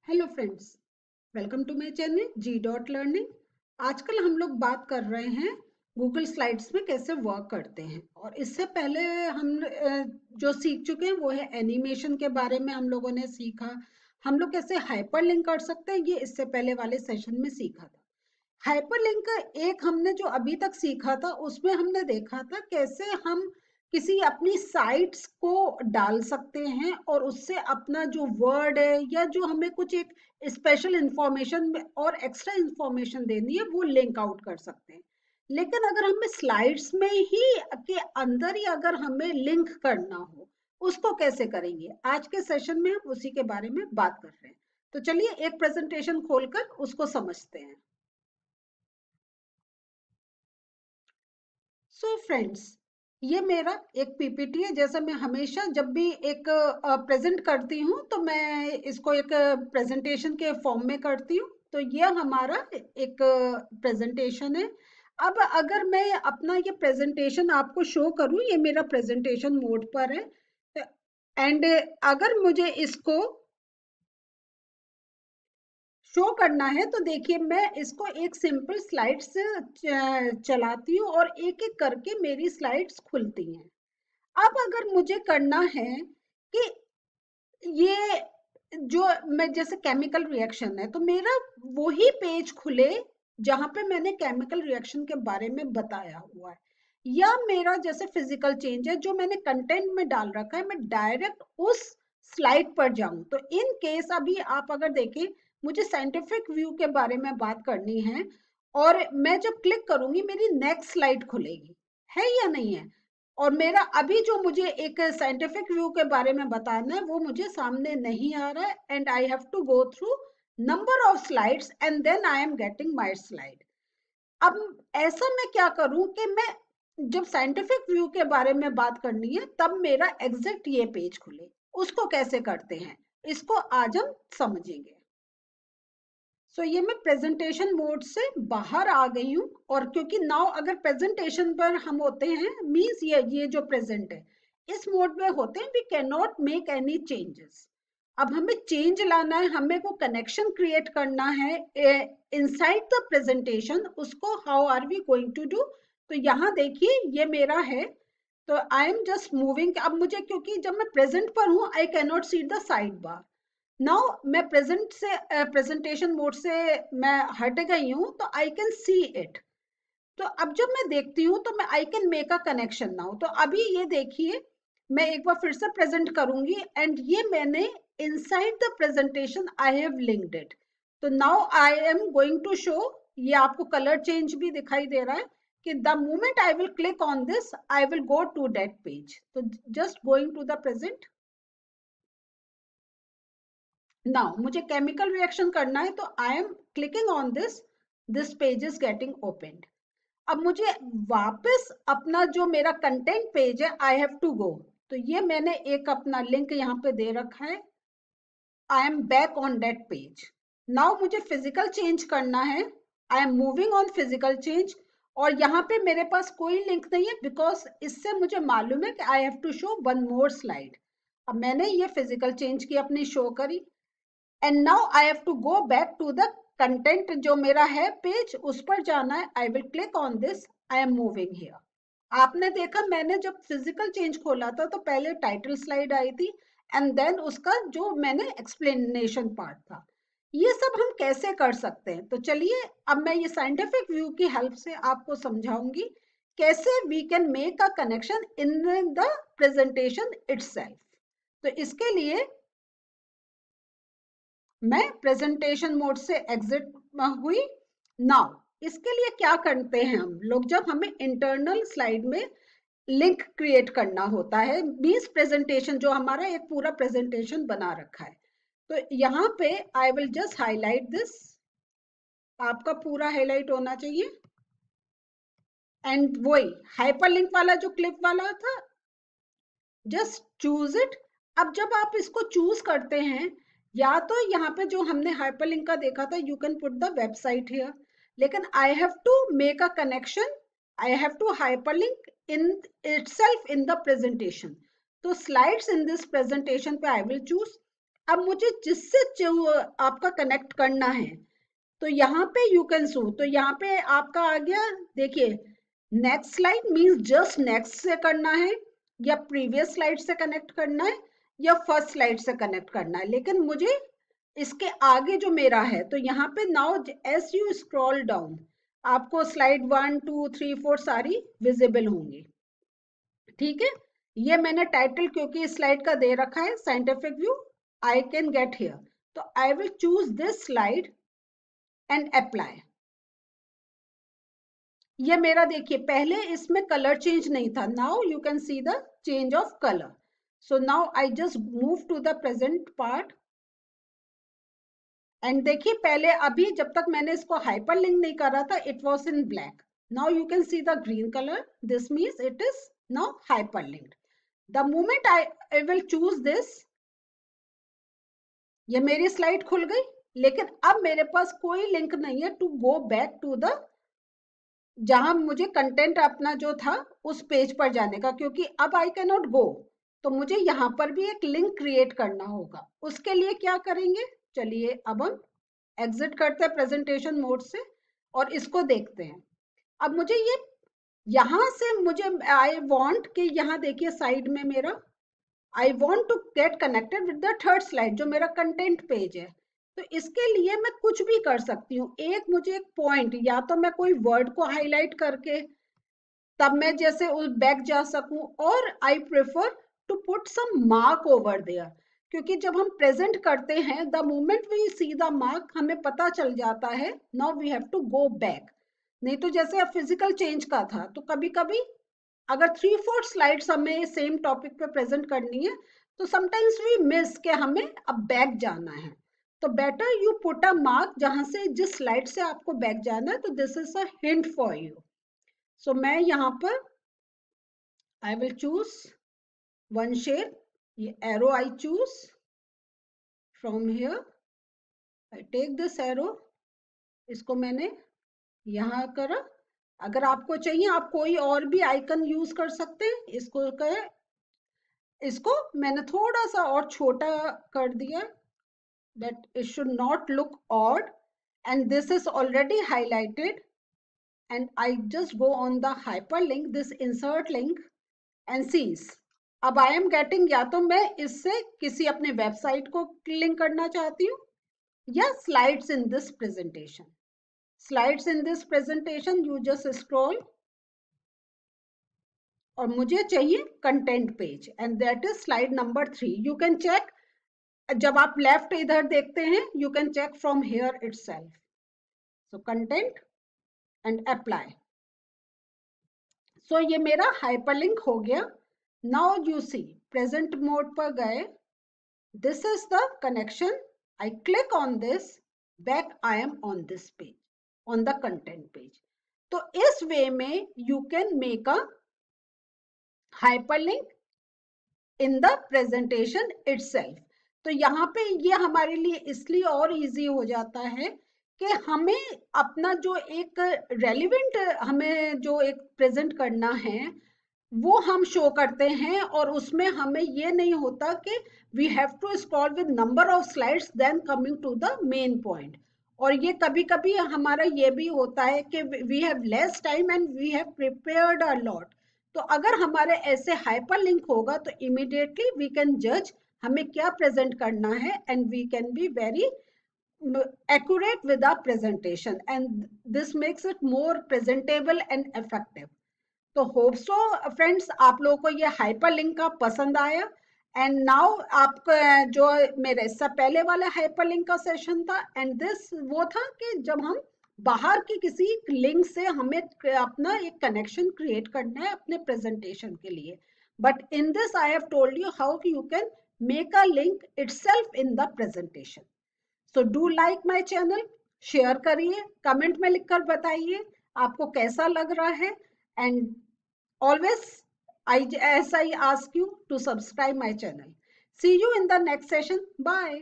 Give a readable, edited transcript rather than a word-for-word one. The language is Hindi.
Hello friends, welcome to my channel G.Learning। आजकल हम लोग बात कर रहे हैं गूगल स्लाइड्स में कैसे वर्क करते हैं। और इससे पहले हम जो सीख चुके हैं वो है एनिमेशन के बारे में हम लोगों ने सीखा। हम लोग कैसे हाइपरलिंक कर सकते हैं ये इससे पहले वाले सेशन में सीखा था। हाइपरलिंक का एक हमने जो अभी तक सीखा था उसमें हमने देखा था कैसे हम किसी अपनी साइट्स को डाल सकते हैं और उससे अपना जो वर्ड है या जो हमें कुछ एक स्पेशल इंफॉर्मेशन और एक्स्ट्रा इंफॉर्मेशन देनी है वो लिंक आउट कर सकते हैं। लेकिन अगर हमें स्लाइड्स में ही के अंदर ही अगर हमें लिंक करना हो उसको कैसे करेंगे, आज के सेशन में हम उसी के बारे में बात कर रहे हैं। तो चलिए एक प्रेजेंटेशन खोलकर उसको समझते हैं। सो फ्रेंड्स, ये मेरा एक पीपीटी है। जैसे मैं हमेशा जब भी एक प्रेजेंट करती हूँ तो मैं इसको एक प्रेजेंटेशन के फॉर्म में करती हूँ। तो ये हमारा एक प्रेजेंटेशन है। अब अगर मैं अपना ये प्रेजेंटेशन आपको शो करूँ, ये मेरा प्रेजेंटेशन मोड पर है। एंड अगर मुझे इसको शो करना है तो देखिए मैं इसको एक सिंपल स्लाइड से चलाती हूँ और एक एक करके मेरी स्लाइड्स खुलती हैं। अब अगर मुझे करना है कि ये जो मैं जैसे केमिकल रिएक्शन है तो मेरा वही पेज खुले जहां पे मैंने केमिकल रिएक्शन के बारे में बताया हुआ है, या मेरा जैसे फिजिकल चेंज है जो मैंने कंटेंट में डाल रखा है मैं डायरेक्ट उस स्लाइड पर जाऊं। तो इन केस अभी आप अगर देखें, मुझे साइंटिफिक व्यू के बारे में बात करनी है और मैं जब क्लिक करूंगी मेरी नेक्स्ट स्लाइड खुलेगी, है या नहीं है। और मेरा अभी जो मुझे एक साइंटिफिक व्यू के बारे में बताना है वो मुझे सामने नहीं आ रहा है and I have to go through number of slides and then I am getting my slide. अब ऐसा मैं क्या करूं कि मैं जब साइंटिफिक व्यू के बारे में बात करनी है तब मेरा एग्जैक्ट ये पेज खुले। उसको कैसे करते हैं इसको आज हम समझेंगे। सो ये मैं प्रेजेंटेशन मोड से बाहर आ गई हूँ और क्योंकि नाउ अगर प्रेजेंटेशन पर हम होते हैं मींस ये जो प्रेजेंट है इस मोड में होते हैं, we can not make any changes. अब हमें चेंज लाना है, हमें को कनेक्शन क्रिएट करना है इनसाइड द प्रेजेंटेशन, उसको how are we going to do. तो यहाँ देखिए ये मेरा है, तो आई एम जस्ट मूविंग। अब मुझे क्योंकि जब मैं प्रेजेंट पर हूँ I can not see the side bar. Now मैं प्रेजेंट से प्रेजेंटेशन मोड से मैं हट गई हूँ तो आई कैन सी इट। तो अब जब मैं देखती हूँ तो मैं I can make a connection now. तो अभी ये देखिए मैं एक बार फिर से प्रेजेंट करूंगी एंड ये मैंने inside the presentation I have linked it. तो now I am going to show, ये आपको कलर चेंज भी दिखाई दे रहा है कि the moment I will click on this I will go to that page. तो just going to the present. Now मुझे केमिकल रिएक्शन करना है तो I am clicking on this page is getting opened. अब मुझे वापस अपना जो मेरा कंटेंट पेज है आई हैव टू गो। तो ये मैंने एक अपना लिंक यहाँ पे दे रखा है, I am back on that page. Now मुझे फिजिकल चेंज करना है, आई am moving on physical change. और यहाँ पे मेरे पास कोई लिंक नहीं है बिकॉज इससे मुझे मालूम है कि I have to show one more slide. अब मैंने ये फिजिकल चेंज की अपनी शो करी and now I have to go back to the content जो मेरा है पेज, उस पर जाना है। I will click on this, I am moving here. आपने देखा मैंने जब फिजिकल चेंज खोला था तो पहले टाइटल स्लाइड आई थी एंड देन उसका जो मैंने एक्सप्लेनेशन पार्ट था। ये सब हम कैसे कर सकते हैं, तो चलिए अब मैं ये साइंटिफिक व्यू की हेल्प से आपको समझाऊंगी कैसे we can make a connection in the presentation itself. तो इसके लिए मैं प्रेजेंटेशन मोड से एग्जिट हुई। नाउ इसके लिए क्या करते हैं हम लोग, जब हमें इंटरनल स्लाइड में लिंक क्रिएट करना होता है मींस प्रेजेंटेशन जो हमारा एक पूरा प्रेजेंटेशन बना रखा है, तो यहाँ पे I will just highlight this. आपका पूरा हाईलाइट होना चाहिए एंड वही हाइपरलिंक वाला जो क्लिप वाला था जस्ट चूज इट। अब जब आप इसको चूज करते हैं या तो यहाँ पे जो हमने हाइपरलिंक का देखा था you can put the website here, लेकिन I have to make a connection, I have to hyperlink in itself in the presentation. तो स्लाइड्स इन दिस प्रेजेंटेशन पे आई विल चूज। अब मुझे जिससे आपका कनेक्ट करना है, तो यहाँ पे यू कैन शो, तो यहाँ पे आपका आ गया, देखिए next slide means just next से करना है, या प्रीवियस स्लाइड से कनेक्ट करना है, या फर्स्ट स्लाइड से कनेक्ट करना है, लेकिन मुझे इसके आगे जो मेरा है, तो यहाँ पे now as you scroll down आपको स्लाइड 1 2 3 4 सारी विजिबल होंगी। ठीक है, ये मैंने टाइटल क्योंकि स्लाइड का दे रखा है scientific view, I can get here, तो I will choose this slide and apply. ये मेरा देखिए पहले इसमें कलर चेंज नहीं था, now you can see the change of colour. So now I just move to the present part and देखिए पहले अभी जब तक मैंने इसको हाइपर लिंक नहीं करा था it was in black, now you can see the green colour, this means it is now hyper linked. The moment I will choose this, ये मेरी स्लाइड खुल गई, लेकिन अब मेरे पास कोई लिंक नहीं है to go back to the जहां मुझे कंटेंट अपना जो था उस पेज पर जाने का, क्योंकि अब आई कैन नॉट गो, तो मुझे यहाँ पर भी एक लिंक क्रिएट करना होगा। उसके लिए क्या करेंगे, चलिए अब हम एग्जिट करते हैं प्रेजेंटेशन मोड से और इसको देखते हैं। अब मुझे ये यहाँ से मुझे आई वॉन्ट कि यहाँ देखिए साइड में मेरा I want to get connected with the third slide जो मेरा कंटेंट पेज है, तो इसके लिए मैं कुछ भी कर सकती हूँ। एक मुझे एक पॉइंट, या तो मैं कोई वर्ड को हाईलाइट करके तब मैं जैसे उस बैक जा सकूं, और I prefer to put some mark over there, क्योंकि जब हम प्रेजेंट करते हैं the moment we see the mark हमें पता चल जाता है now we have to go back. नहीं तो जैसे अब फिजिकल चेंज का था, तो कभी कभी अगर 3/4 स्लाइड्स हमें सेम टॉपिक पे प्रेजेंट करनी है तो समटाइम्स वी मिस के हमें अब बैक जाना है, तो better you put a mark जहां से जिस स्लाइड से आपको बैक जाना है, तो this is a hint for you. So मैं यहाँ पर I will choose one shape, ये arrow I choose from here, I take this arrow, इसको मैंने यहाँ करा। अगर आपको चाहिए आप कोई और भी आइकन यूज कर सकते हैं, इसको मैंने थोड़ा सा और छोटा कर दिया that it should not look odd, and this is already highlighted, and I just go on the hyperlink, this insert link, and sees अब I am getting, या तो मैं इससे किसी अपने वेबसाइट को लिंक करना चाहती हूँ या slides in this presentation. Slides in this presentation you just scroll और मुझे चाहिए content page and that is slide number 3। You can check, जब आप लेफ्ट इधर देखते हैं you can check from here itself. So content and apply, so ये मेरा हाइपरलिंक हो गया। Now you see present mode पर गए, this is the connection, I click on this, back I am on this page, on the content page. तो इस वे में you can make a hyperlink in the presentation itself. तो यहाँ पे ये हमारे लिए इसलिए और इजी हो जाता है कि हमें अपना जो एक रेलिवेंट हमें जो एक प्रेजेंट करना है वो हम शो करते हैं, और उसमें हमें ये नहीं होता कि we have to scroll with number of slides then coming to the main point. और ये कभी कभी हमारा ये भी होता है कि we have less time and we have prepared a lot, तो अगर हमारे ऐसे हाइपर लिंक होगा तो इमीडिएटली वी कैन जज हमें क्या प्रेजेंट करना है, and we can be very accurate with our presentation, and this makes it more presentable and effective. तो होप सो फ्रेंड्स आप लोगों को ये हाइपर लिंक का पसंद आया, एंड नाउ आपका जो मेरे इससे पहले वाला हाइपर लिंक का सेशन था, एंड दिस वो था कि जब हम बाहर की किसी लिंक से हमें अपना एक कनेक्शन क्रिएट करना है अपने प्रेजेंटेशन के लिए, but in this I have told you how you can make a link itself in the presentation. So do like my channel, share करिए, कमेंट में लिखकर बताइए आपको कैसा लग रहा है, and always as I ask you to subscribe my channel. See you in the next session. Bye.